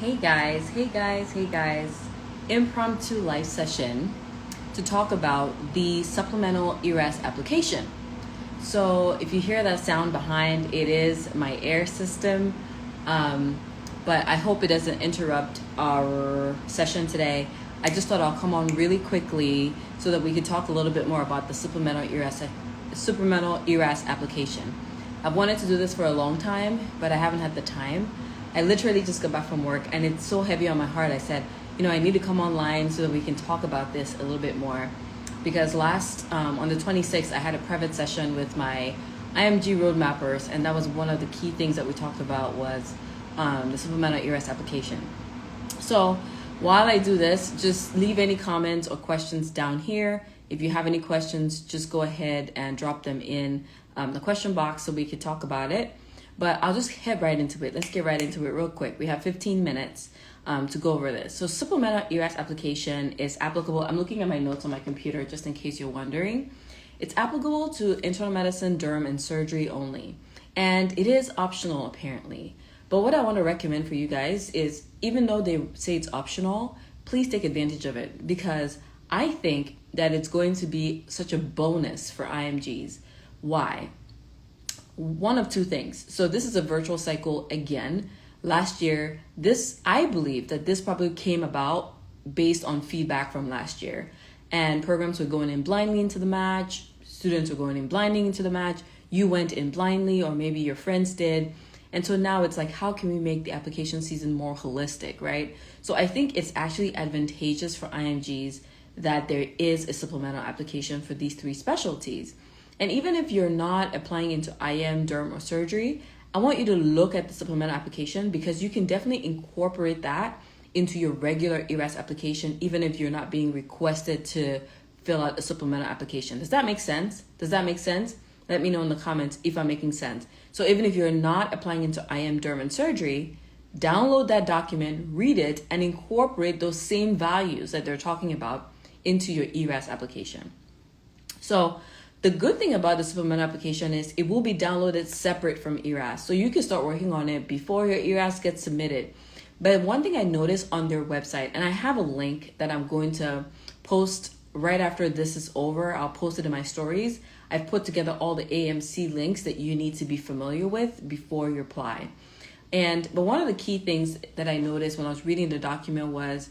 Hey guys. Impromptu live session to talk about the Supplemental ERAS application. So if you hear that sound behind, it is my air system. But I hope it doesn't interrupt our session today. I just thought I'll come on really quickly so that we could talk a little bit more about the Supplemental ERAS application. I've wanted to do this for a long time, but I haven't had the time. I literally just got back from work and it's so heavy on my heart. I said, I need to come online so that we can talk about this a little bit more. Because on the 26th, I had a private session with my IMG Roadmappers, and that was one of the key things that we talked about was the Supplemental ERAS application. So while I do this, just leave any comments or questions down here. If you have any questions, just go ahead and drop them in the question box so we could talk about it. But I'll just head right into it. Let's get right into it real quick. We have 15 minutes to go over this. So Supplemental ERAS application is applicable. I'm looking at my notes on my computer just in case you're wondering. It's applicable to internal medicine, derm, and surgery only. And it is optional apparently. But what I want to recommend for you guys is, even though they say it's optional, please take advantage of it, because I think that it's going to be such a bonus for IMGs. Why? One of two things. So this is a virtual cycle again. Last year, I believe that this probably came about based on feedback from last year. And programs were going in blindly into the match. Students were going in blindly into the match. You went in blindly, or maybe your friends did. And so now it's like, how can we make the application season more holistic, right? So I think it's actually advantageous for IMGs that there is a supplemental application for these three specialties. And even if you're not applying into IM, derm, or surgery, I want you to look at the supplemental application, because you can definitely incorporate that into your regular ERAS application, even if you're not being requested to fill out a supplemental application. Does that make sense? Let me know in the comments if I'm making sense. So even if you're not applying into IM, derm, and surgery, download that document, read it, and incorporate those same values that they're talking about into your ERAS application. So the good thing about the supplemental application is it will be downloaded separate from ERAS. So you can start working on it before your ERAS gets submitted. But one thing I noticed on their website, and I have a link that I'm going to post right after this is over. I'll post it in my stories. I've put together all the AMC links that you need to be familiar with before you apply. But one of the key things that I noticed when I was reading the document was,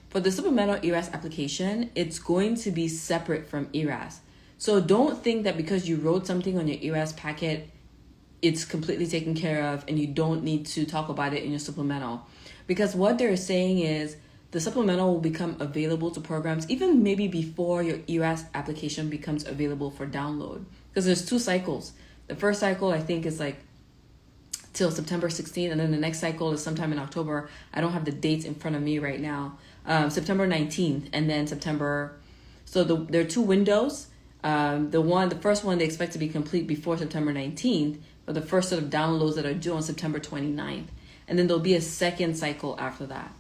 for the supplemental ERAS application, it's going to be separate from ERAS. So don't think that because you wrote something on your ERAS packet, it's completely taken care of and you don't need to talk about it in your supplemental. Because what they're saying is the supplemental will become available to programs even maybe before your ERAS application becomes available for download. Because there's 2 cycles. The first cycle, I think, is like till September 16th, and then the next cycle is sometime in October. I don't have the dates in front of me right now. September 19th, and then September. So there are 2 windows. The first one they expect to be complete before September 19th, but the first set of downloads that are due on September 29th. And then there'll be a second cycle after that.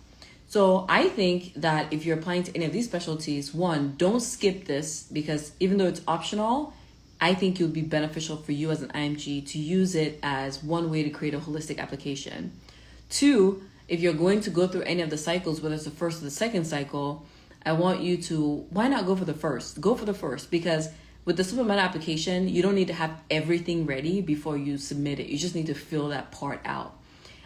So I think that if you're applying to any of these specialties, one, don't skip this, because even though it's optional, I think it would be beneficial for you as an IMG to use it as one way to create a holistic application. 2, if you're going to go through any of the cycles, whether it's the first or the second cycle, I want you to, why not go for the first? Go for the first, because with the supplemental application, you don't need to have everything ready before you submit it. You just need to fill that part out.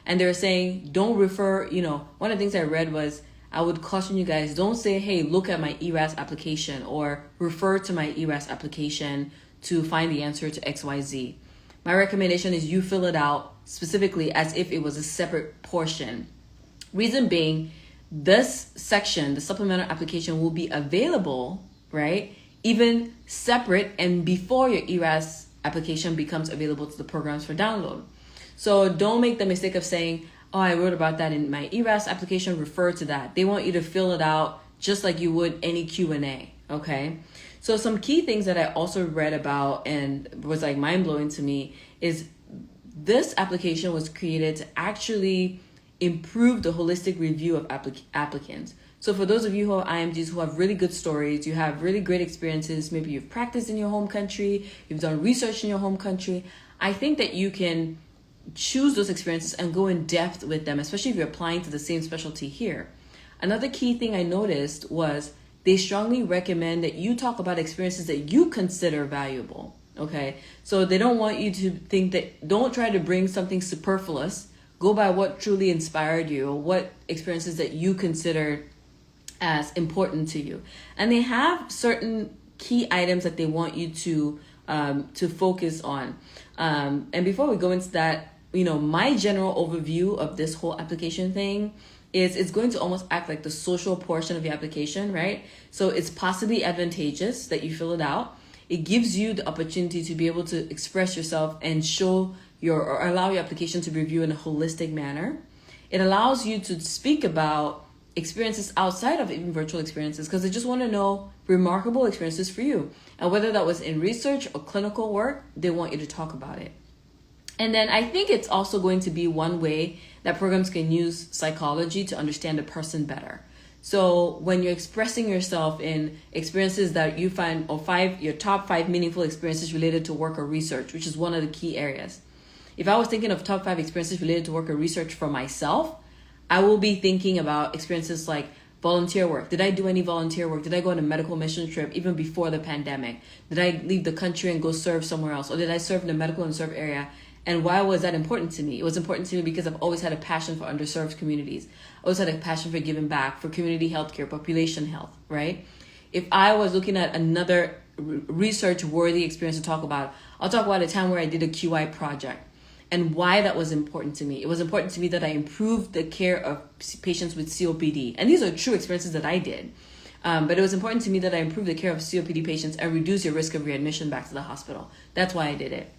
And they're saying, don't refer, one of the things I read was, I would caution you guys, don't say, hey, look at my ERAS application, or refer to my ERAS application to find the answer to XYZ. My recommendation is you fill it out specifically as if it was a separate portion. Reason being, this section, the supplemental application, will be available, right, even separate and before your ERAS application becomes available to the programs for download. So don't make the mistake of saying, oh, I wrote about that in my ERAS application, refer to that. They want you to fill it out just like you would any Q&A, okay? So some key things that I also read about and was like mind-blowing to me is this application was created to actually improve the holistic review of applicants. So for those of you who are IMGs who have really good stories, you have really great experiences, maybe you've practiced in your home country, you've done research in your home country, I think that you can choose those experiences and go in depth with them, especially if you're applying to the same specialty here. Another key thing I noticed was they strongly recommend that you talk about experiences that you consider valuable. Okay, so they don't want you to think that, don't try to bring something superfluous. Go by what truly inspired you, or what experiences that you consider as important to you. And they have certain key items that they want you to focus on. And before we go into that, my general overview of this whole application thing is it's going to almost act like the social portion of the application, right? So it's possibly advantageous that you fill it out. It gives you the opportunity to be able to express yourself and or allow your application to be reviewed in a holistic manner. It allows you to speak about experiences outside of even virtual experiences, because they just want to know remarkable experiences for you. And whether that was in research or clinical work, they want you to talk about it. And then I think it's also going to be one way that programs can use psychology to understand a person better. So when you're expressing yourself in experiences that you find, or your top 5 meaningful experiences related to work or research, which is one of the key areas. If I was thinking of top 5 experiences related to work or research for myself, I will be thinking about experiences like volunteer work. Did I do any volunteer work? Did I go on a medical mission trip even before the pandemic? Did I leave the country and go serve somewhere else? Or did I serve in the medical and serve area? And why was that important to me? It was important to me because I've always had a passion for underserved communities. I always had a passion for giving back, for community healthcare, population health, right? If I was looking at another research-worthy experience to talk about, I'll talk about a time where I did a QI project and why that was important to me. It was important to me that I improved the care of patients with COPD. And these are true experiences that I did. But it was important to me that I improved the care of COPD patients and reduce your risk of readmission back to the hospital. That's why I did it.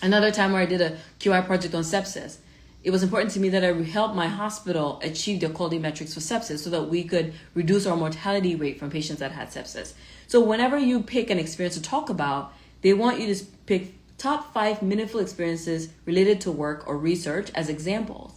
Another time where I did a QI project on sepsis. It was important to me that I helped my hospital achieve their quality metrics for sepsis so that we could reduce our mortality rate from patients that had sepsis. So whenever you pick an experience to talk about, they want you to pick top 5 meaningful experiences related to work or research as examples.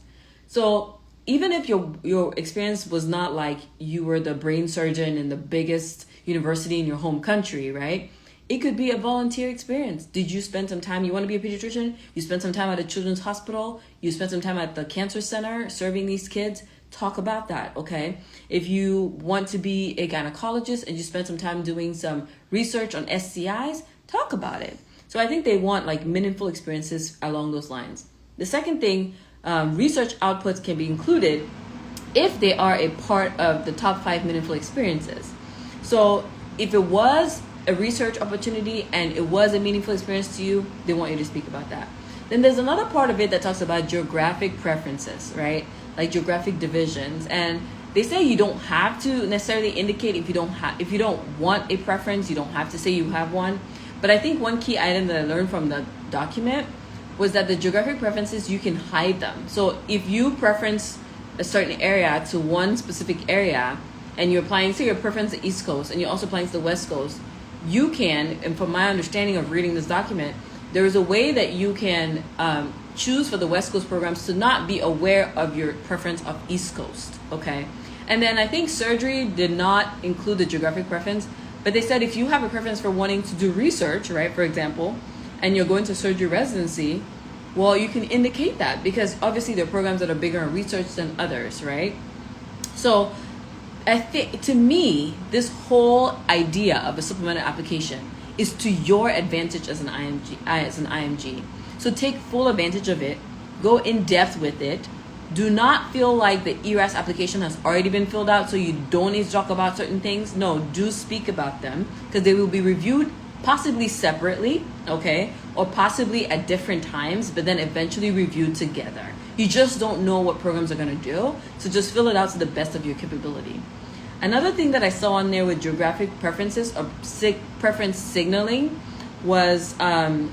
So even if your experience was not like you were the brain surgeon in the biggest university in your home country, right? It could be a volunteer experience. Did you spend some time, you want to be a pediatrician? You spent some time at a children's hospital? You spent some time at the cancer center serving these kids? Talk about that, okay? If you want to be a gynecologist and you spent some time doing some research on STIs, talk about it. So I think they want like meaningful experiences along those lines. The second thing, research outputs can be included if they are a part of the top 5 meaningful experiences. So if it was a research opportunity and it was a meaningful experience to you, they want you to speak about that. Then there's another part of it that talks about geographic preferences, right? Like geographic divisions. And they say you don't have to necessarily indicate if you don't want a preference, you don't have to say you have one. But I think one key item that I learned from the document was that the geographic preferences, you can hide them. So if you preference a certain area to one specific area and you're applying, say you're preference the East Coast and you're also applying to the West Coast, you can, and from my understanding of reading this document, there is a way that you can choose for the West Coast programs to not be aware of your preference of East Coast, okay? And then I think surgery did not include the geographic preference, but they said if you have a preference for wanting to do research, right, for example, and you're going to surgery residency, well, you can indicate that because obviously there are programs that are bigger in research than others, right? So I think, to me, this whole idea of a supplemental application is to your advantage as an IMG. So take full advantage of it. Go in depth with it. Do not feel like the ERAS application has already been filled out, so you don't need to talk about certain things. No, do speak about them because they will be reviewed possibly separately, okay, or possibly at different times, but then eventually reviewed together. You just don't know what programs are going to do, so just fill it out to the best of your capability. Another thing that I saw on there with geographic preferences or preference signaling was urban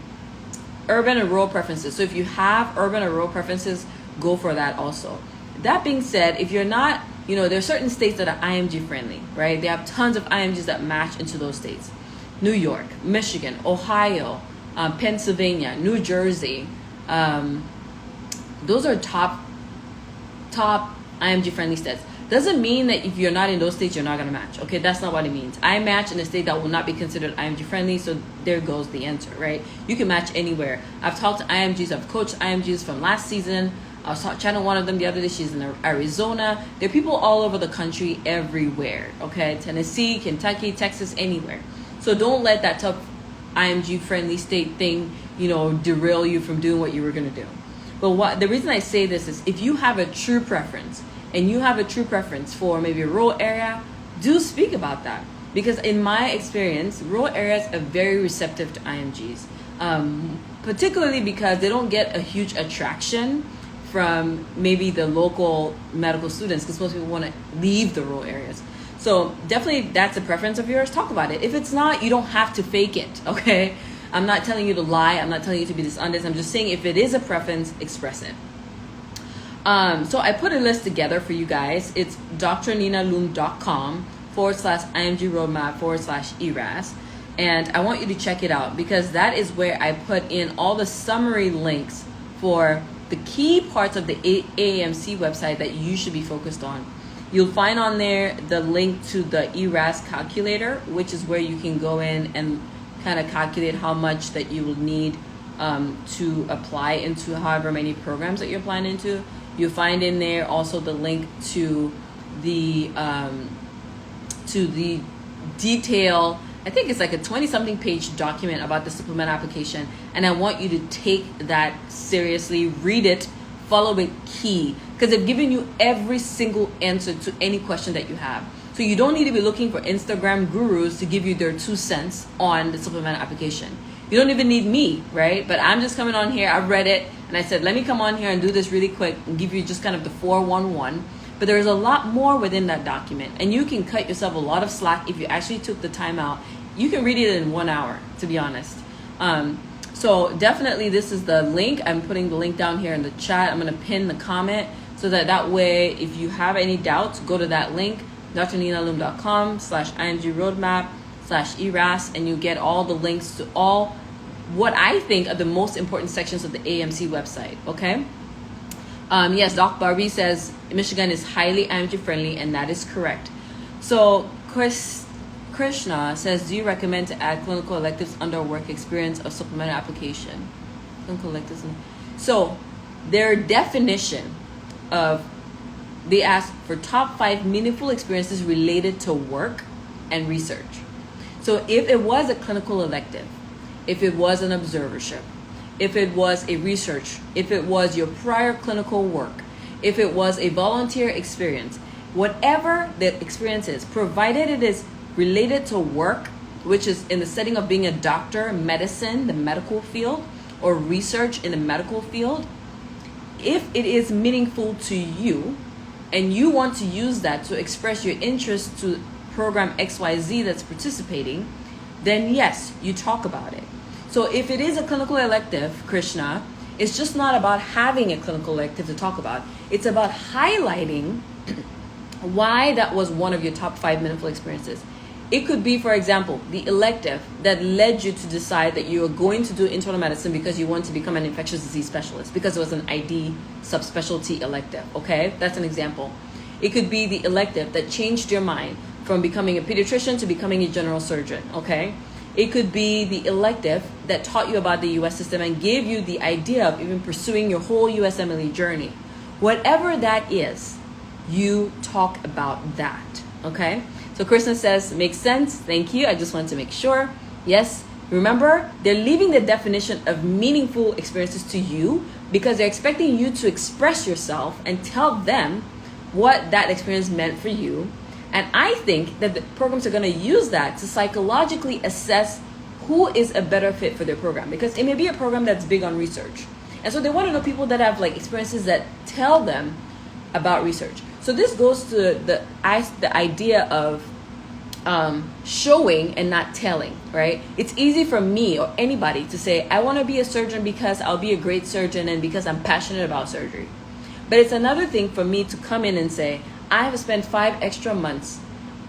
and rural preferences. So if you have urban or rural preferences, go for that also. That being said, if you're not, there are certain states that are IMG friendly, right? They have tons of IMGs that match into those states. New York, Michigan, Ohio, Pennsylvania, New Jersey. Those are top IMG friendly states. Doesn't mean that if you're not in those states, you're not going to match. Okay, that's not what it means. I match in a state that will not be considered IMG friendly, so there goes the answer, right? You can match anywhere. I've talked to IMGs, I've coached IMGs from last season. I was chatting with one of them the other day. She's in Arizona. There are people all over the country, everywhere. Okay, Tennessee, Kentucky, Texas, anywhere. So don't let that tough IMG friendly state thing, derail you from doing what you were going to do. But the reason I say this is if you have a true preference, and you have a true preference for maybe a rural area, do speak about that. Because in my experience, rural areas are very receptive to IMGs, particularly because they don't get a huge attraction from maybe the local medical students, because most people want to leave the rural areas. So definitely that's a preference of yours, talk about it. If it's not, you don't have to fake it, okay? I'm not telling you to lie, I'm not telling you to be dishonest, I'm just saying if it is a preference, express it. So I put a list together for you guys. It's drninaloom.com/IMG Roadmap /ERAS. And I want you to check it out because that is where I put in all the summary links for the key parts of the AAMC website that you should be focused on. You'll find on there the link to the ERAS calculator, which is where you can go in and kind of calculate how much that you will need to apply into however many programs that you're applying into. You'll find in there also the link to the detail. I think it's like a 20-something page document about the supplement application, and I want you to take that seriously, read it, follow it key, because they've given you every single answer to any question that you have. So you don't need to be looking for Instagram gurus to give you their 2 cents on the supplement application. You don't even need me, right? But I'm just coming on here, I've read it, and I said, let me come on here and do this really quick and give you just kind of the 411. But there's a lot more within that document, and you can cut yourself a lot of slack if you actually took the time out. You can read it in 1 hour, to be honest. So definitely this is the link. I'm putting the link down here in the chat. I'm going to pin the comment so that way if you have any doubts, go to that link, drninaloom.com/IMG Roadmap /ERAS, and you get all the links to all what I think are the most important sections of the AMC website, okay? Yes, Doc Barbie says Michigan is highly IMG friendly, and that is correct. So Krishna says, do you recommend to add clinical electives under work experience of supplemental application? Clinical electives. So their definition of, they ask for top 5 meaningful experiences related to work and research. So if it was a clinical elective, if it was an observership, if it was a research, if it was your prior clinical work, if it was a volunteer experience, whatever the experience is, provided it is related to work, which is in the setting of being a doctor, medicine, the medical field, or research in the medical field, if it is meaningful to you and you want to use that to express your interest to program XYZ that's participating, then yes, you talk about it. So if it is a clinical elective, Krishna, it's just not about having a clinical elective to talk about. It's about highlighting why that was one of your top 5 meaningful experiences. It could be, for example, the elective that led you to decide that you are going to do internal medicine because you want to become an infectious disease specialist, because it was an ID subspecialty elective, okay? That's an example. It could be the elective that changed your mind from becoming a pediatrician to becoming a general surgeon, okay? It could be the elective that taught you about the U.S. system and gave you the idea of even pursuing your whole USMLE journey. Whatever that is, you talk about that, okay? So Krishna says, makes sense. Thank you. I just wanted to make sure. Yes, remember, they're leaving the definition of meaningful experiences to you because they're expecting you to express yourself and tell them what that experience meant for you. And I think that the programs are going to use that to psychologically assess who is a better fit for their program, because it may be a program that's big on research. And so they want to know people that have like experiences that tell them about research. So this goes to the idea of showing and not telling, right? It's easy for me or anybody to say, I want to be a surgeon because I'll be a great surgeon and because I'm passionate about surgery. But it's another thing for me to come in and say, I have spent 5 extra months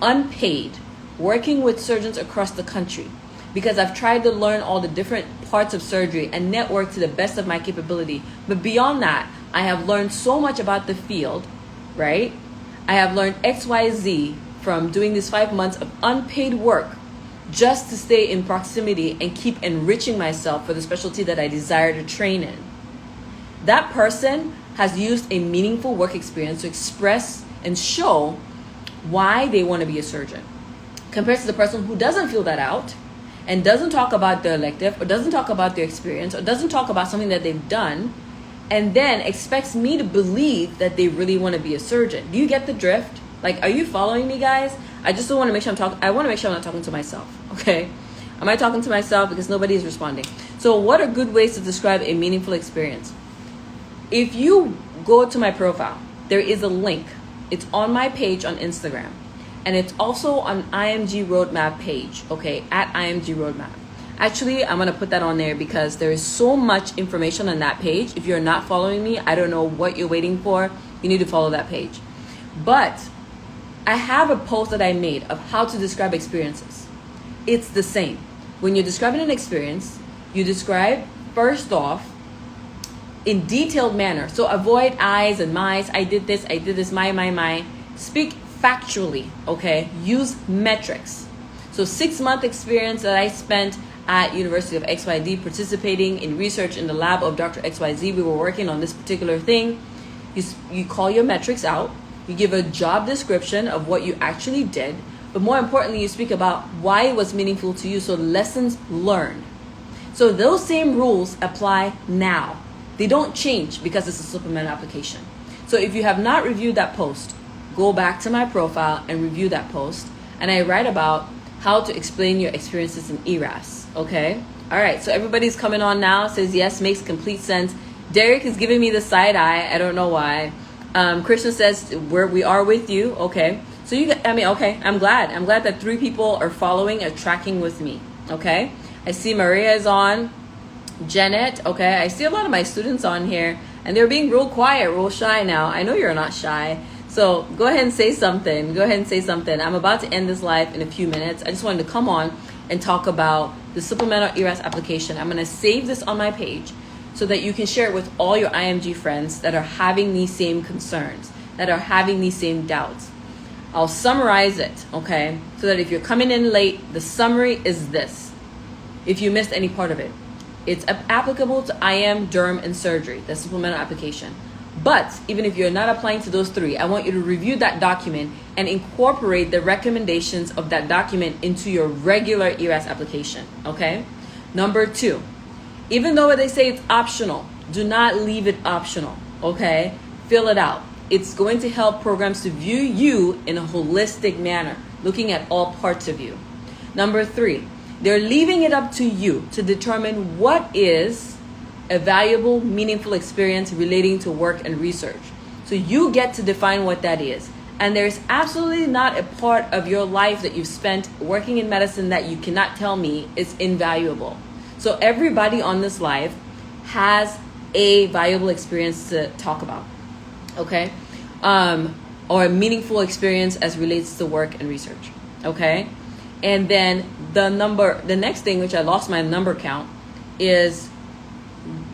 unpaid working with surgeons across the country because I've tried to learn all the different parts of surgery and network to the best of my capability. But beyond that, I have learned so much about the field, right? I have learned XYZ from doing these 5 months of unpaid work just to stay in proximity and keep enriching myself for the specialty that I desire to train in. That person has used a meaningful work experience to express and show why they want to be a surgeon, compared to the person who doesn't feel that out and doesn't talk about their elective or doesn't talk about their experience or doesn't talk about something that they've done and then expects me to believe that they really want to be a surgeon. Do you get the drift? Like, are you following me, guys? I just don't want to make sure I want to make sure I'm not talking to myself, okay? Am I talking to myself? Because nobody is responding. So what are good ways to describe a meaningful experience? If you go to my profile, there is a link. It's on my page on Instagram. And it's also on IMG Roadmap page, okay, at IMG Roadmap. Actually, I'm going to put that on there because there is so much information on that page. If you're not following me, I don't know what you're waiting for. You need to follow that page. But I have a post that I made of how to describe experiences. It's the same. When you're describing an experience, you describe first off in detailed manner. So avoid I's and my's. I did this, my. Speak factually, okay? Use metrics. So 6-month experience that I spent at University of XYZ participating in research in the lab of Dr. XYZ. We were working on this particular thing. You call your metrics out. You give a job description of what you actually did, but more importantly, you speak about why it was meaningful to you, so lessons learned. So those same rules apply now. They don't change because it's a supplemental application. So if you have not reviewed that post, go back to my profile and review that post. And I write about how to explain your experiences in ERAS, okay? All right, so everybody's coming on now, says yes, makes complete sense. Derek is giving me the side eye, I don't know why. Krishna says we are with you. Okay, so okay, I'm glad that 3 people are following or tracking with me. Okay, I see Maria is on, Janet. Okay, I see a lot of my students on here and they're being real quiet, real shy now. I know you're not shy, so go ahead and say something. I'm about to end this live in a few minutes. I just wanted to come on and talk about the Supplemental ERAS application. I'm going to save this on my page so that you can share it with all your IMG friends that are having these same concerns, that are having these same doubts. I'll summarize it, okay? So that if you're coming in late, the summary is this. If you missed any part of it, it's applicable to IM, derm, and surgery, the supplemental application. But even if you're not applying to those 3, I want you to review that document and incorporate the recommendations of that document into your regular ERAS application, okay? Number 2, even though they say it's optional, do not leave it optional, okay? Fill it out. It's going to help programs to view you in a holistic manner, looking at all parts of you. Number 3, they're leaving it up to you to determine what is a valuable, meaningful experience relating to work and research. So you get to define what that is. And there's absolutely not a part of your life that you've spent working in medicine that you cannot tell me is invaluable. So everybody on this live has a valuable experience to talk about, okay? Or a meaningful experience as relates to work and research, okay? And then the next thing, which I lost my number count, is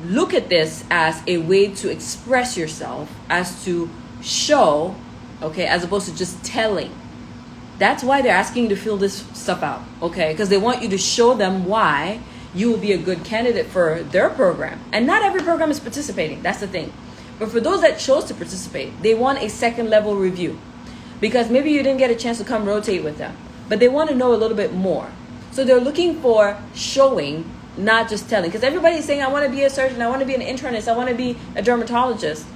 look at this as a way to express yourself, as to show, okay, as opposed to just telling. That's why they're asking you to fill this stuff out, okay? Because they want you to show them why you will be a good candidate for their program. And not every program is participating, that's the thing. But for those that chose to participate, they want a second level review. Because maybe you didn't get a chance to come rotate with them, but they want to know a little bit more. So they're looking for showing, not just telling. Because everybody's saying, I want to be a surgeon, I want to be an internist, I want to be a dermatologist.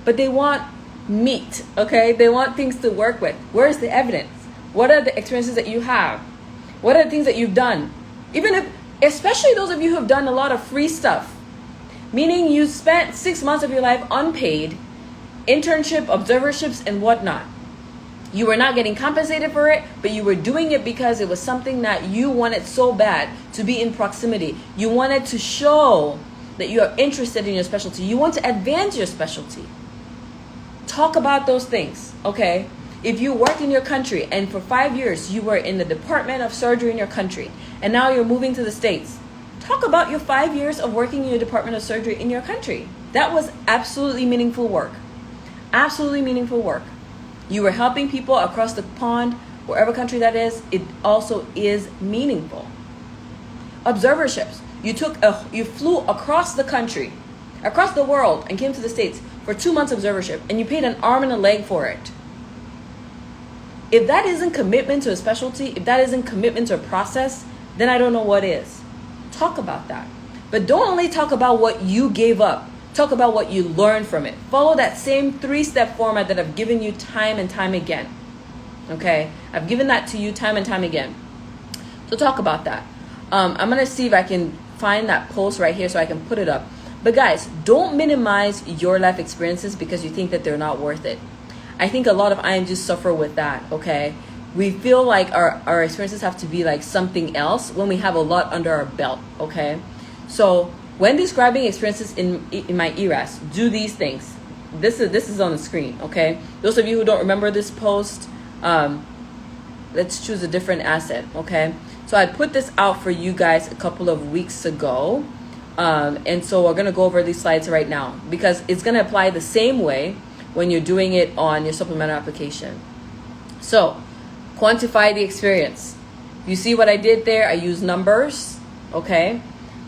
But they want meat, okay? They want things to work with. Where's the evidence? What are the experiences that you have? What are the things that you've done? Especially those of you who have done a lot of free stuff, meaning you spent 6 months of your life unpaid, internship, observerships, and whatnot. You were not getting compensated for it, but you were doing it because it was something that you wanted so bad, to be in proximity. You wanted to show that you are interested in your specialty. You want to advance your specialty. Talk about those things, okay? If you worked in your country and for 5 years you were in the Department of Surgery in your country and now you're moving to the States, talk about your 5 years of working in your Department of Surgery in your country. That was absolutely meaningful work. Absolutely meaningful work. You were helping people across the pond, wherever country that is, it also is meaningful. Observerships. You flew across the country, across the world, and came to the States for 2 months observership, and you paid an arm and a leg for it. If that isn't commitment to a specialty, if that isn't commitment to a process, then I don't know what is. Talk about that. But don't only talk about what you gave up. Talk about what you learned from it. Follow that same 3-step format that I've given you time and time again. Okay? I've given that to you time and time again. So talk about that. I'm going to see if I can find that post right here so I can put it up. But guys, don't minimize your life experiences because you think that they're not worth it. I think a lot of IMGs suffer with that, okay? We feel like our experiences have to be like something else when we have a lot under our belt, okay? So when describing experiences in my ERAS, do these things. This is on the screen, okay? Those of you who don't remember this post, let's choose a different asset, okay? So I put this out for you guys a couple of weeks ago. And so we're going to go over these slides right now because it's going to apply the same way when you're doing it on your supplemental application. So quantify the experience. You see what I did there? I use numbers, okay?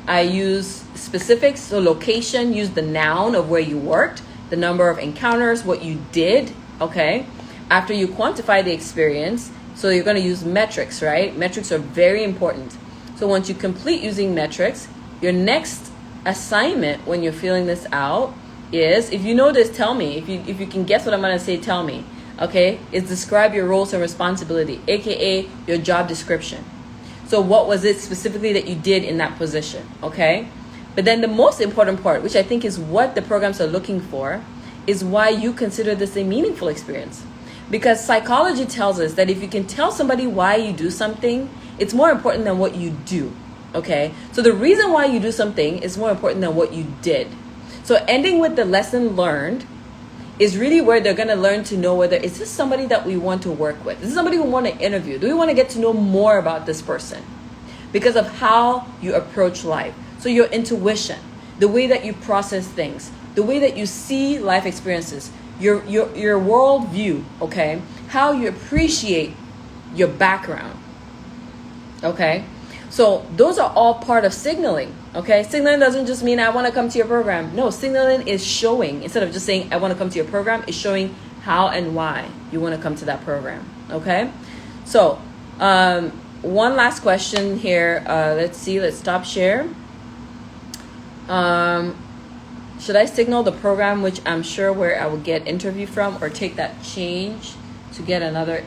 I use specifics, so location, use the noun of where you worked, the number of encounters, what you did, okay? After you quantify the experience, so you're going to use metrics, right? Metrics are very important. So once you complete using metrics, your next assignment when you're filling this out is, if you know this, tell me. If you can guess what I'm going to say, tell me, okay? Is describe your roles and responsibility, aka your job description. So what was it specifically that you did in that position, okay? But then the most important part, which I think is what the programs are looking for, is why you consider this a meaningful experience. Because psychology tells us that if you can tell somebody why you do something, it's more important than what you do, okay? So the reason why you do something is more important than what you did. So ending with the lesson learned is really where they're going to learn to know whether, is this somebody that we want to work with? Is this somebody we want to interview? Do we want to get to know more about this person? Because of how you approach life. So your intuition, the way that you process things, the way that you see life experiences, your world view, okay? How you appreciate your background, okay? So those are all part of signaling, okay? Signaling doesn't just mean I want to come to your program. No, signaling is showing, instead of just saying I want to come to your program, is showing how and why you want to come to that program, okay? So one last question here. Let's see, let's stop share. Should I signal the program which I'm sure where I will get interview from, or take that change to get another?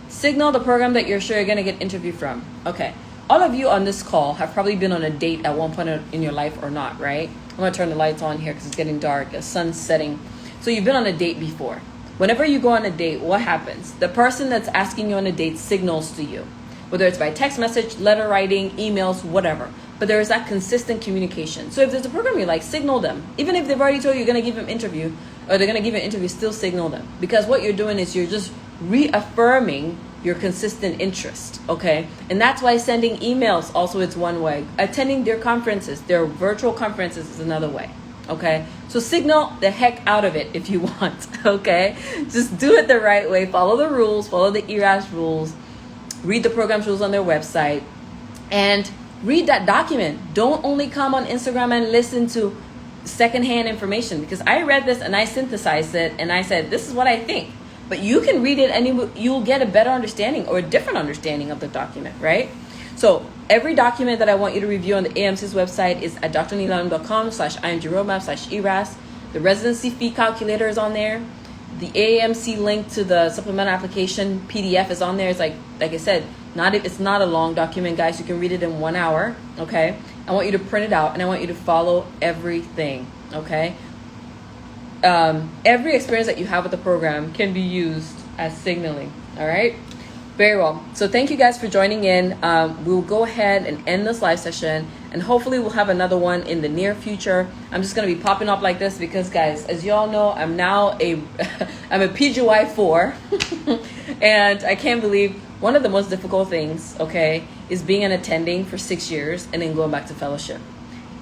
Signal the program that you're sure you're going to get interview from. Okay. All of you on this call have probably been on a date at one point in your life or not, right? I'm going to turn the lights on here because it's getting dark. The sun's setting. So you've been on a date before. Whenever you go on a date, what happens? The person that's asking you on a date signals to you, whether it's by text message, letter writing, emails, whatever. But there is that consistent communication. So if there's a program you like, signal them. Even if they've already told you you're going to give them interview, or they're going to give you an interview, still signal them. Because what you're doing is you're just reaffirming your consistent interest, okay? And that's why sending emails also is one way. Attending their conferences, their virtual conferences, is another way, okay? So signal the heck out of it if you want, okay? Just do it the right way. Follow the rules, follow the ERAS rules, read the program's rules on their website, and read that document. Don't only come on Instagram and listen to secondhand information, because I read this and I synthesized it and I said, this is what I think. But you can read it and you'll get a better understanding or a different understanding of the document, right? So every document that I want you to review on the AMC's website is at drninaloom.com/IMG Roadmap/ERAS. The residency fee calculator is on there. The AMC link to the supplemental application PDF is on there. It's like I said, it's not a long document, guys. You can read it in 1 hour, okay? I want you to print it out and I want you to follow everything, okay? Every experience that you have with the program can be used as signaling, all right? Very well. So thank you guys for joining in. We'll go ahead and end this live session, and hopefully we'll have another one in the near future. I'm just going to be popping up like this because, guys, as you all know, I'm now I'm a PGY 4, and I can't believe one of the most difficult things, okay, is being an attending for 6 years and then going back to fellowship.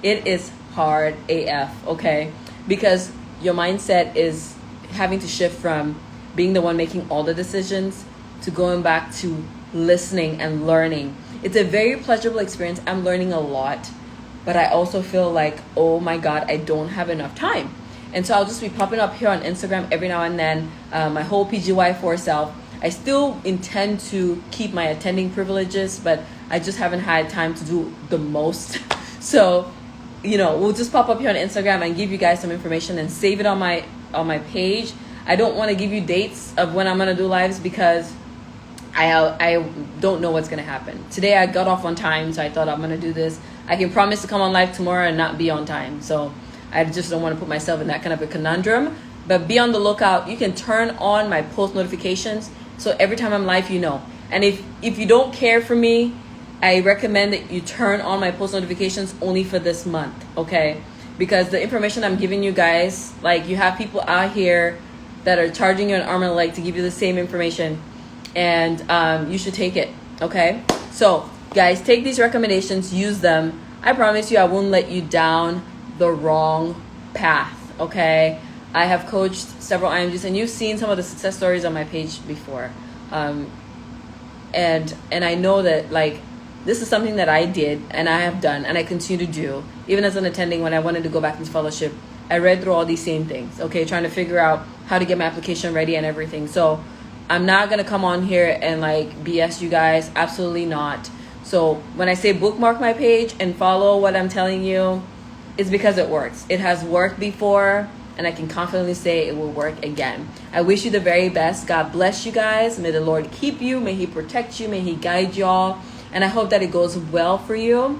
It is hard AF, okay, because your mindset is having to shift from being the one making all the decisions to going back to listening and learning. It's a very pleasurable experience. I'm learning a lot, but I also feel like, oh my God, I don't have enough time. And so I'll just be popping up here on Instagram every now and then, my whole PGY4 self. I still intend to keep my attending privileges, but I just haven't had time to do the most. So, you know, we'll just pop up here on Instagram and give you guys some information and save it on my page. I don't want to give you dates of when I'm going to do lives because I don't know what's going to happen. Today I got off on time, so I thought I'm going to do this. I can promise to come on live tomorrow and not be on time. So I just don't want to put myself in that kind of a conundrum. But be on the lookout. You can turn on my post notifications, so every time I'm live, you know. And if you don't care for me, I recommend that you turn on my post notifications only for this month, okay? Because the information I'm giving you guys, like, you have people out here that are charging you an arm and a leg to give you the same information, and you should take it, okay? So guys, take these recommendations, use them. I promise you I won't let you down the wrong path, okay? I have coached several IMGs, and you've seen some of the success stories on my page before, and I know that, like, this is something that I did and I have done and I continue to do. Even as an attending, when I wanted to go back into fellowship, I read through all these same things, okay, trying to figure out how to get my application ready and everything. So I'm not gonna come on here and like BS you guys, absolutely not. So when I say bookmark my page and follow what I'm telling you, it's because it works. It has worked before, and I can confidently say it will work again. I wish you the very best. God bless you guys. May the Lord keep you. May He protect you. May He guide y'all. And I hope that it goes well for you.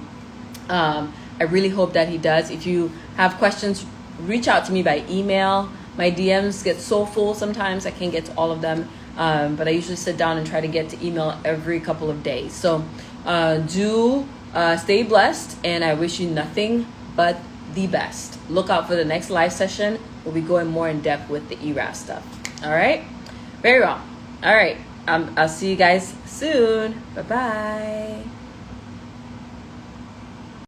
I really hope that He does. If you have questions, reach out to me by email. My DMs get so full sometimes I can't get to all of them. But I usually sit down and try to get to email every couple of days. So do stay blessed, and I wish you nothing but the best. Look out for the next live session. We'll be going more in depth with the ERAS stuff. All right? Very well. All right. I'll see you guys soon. Bye-bye.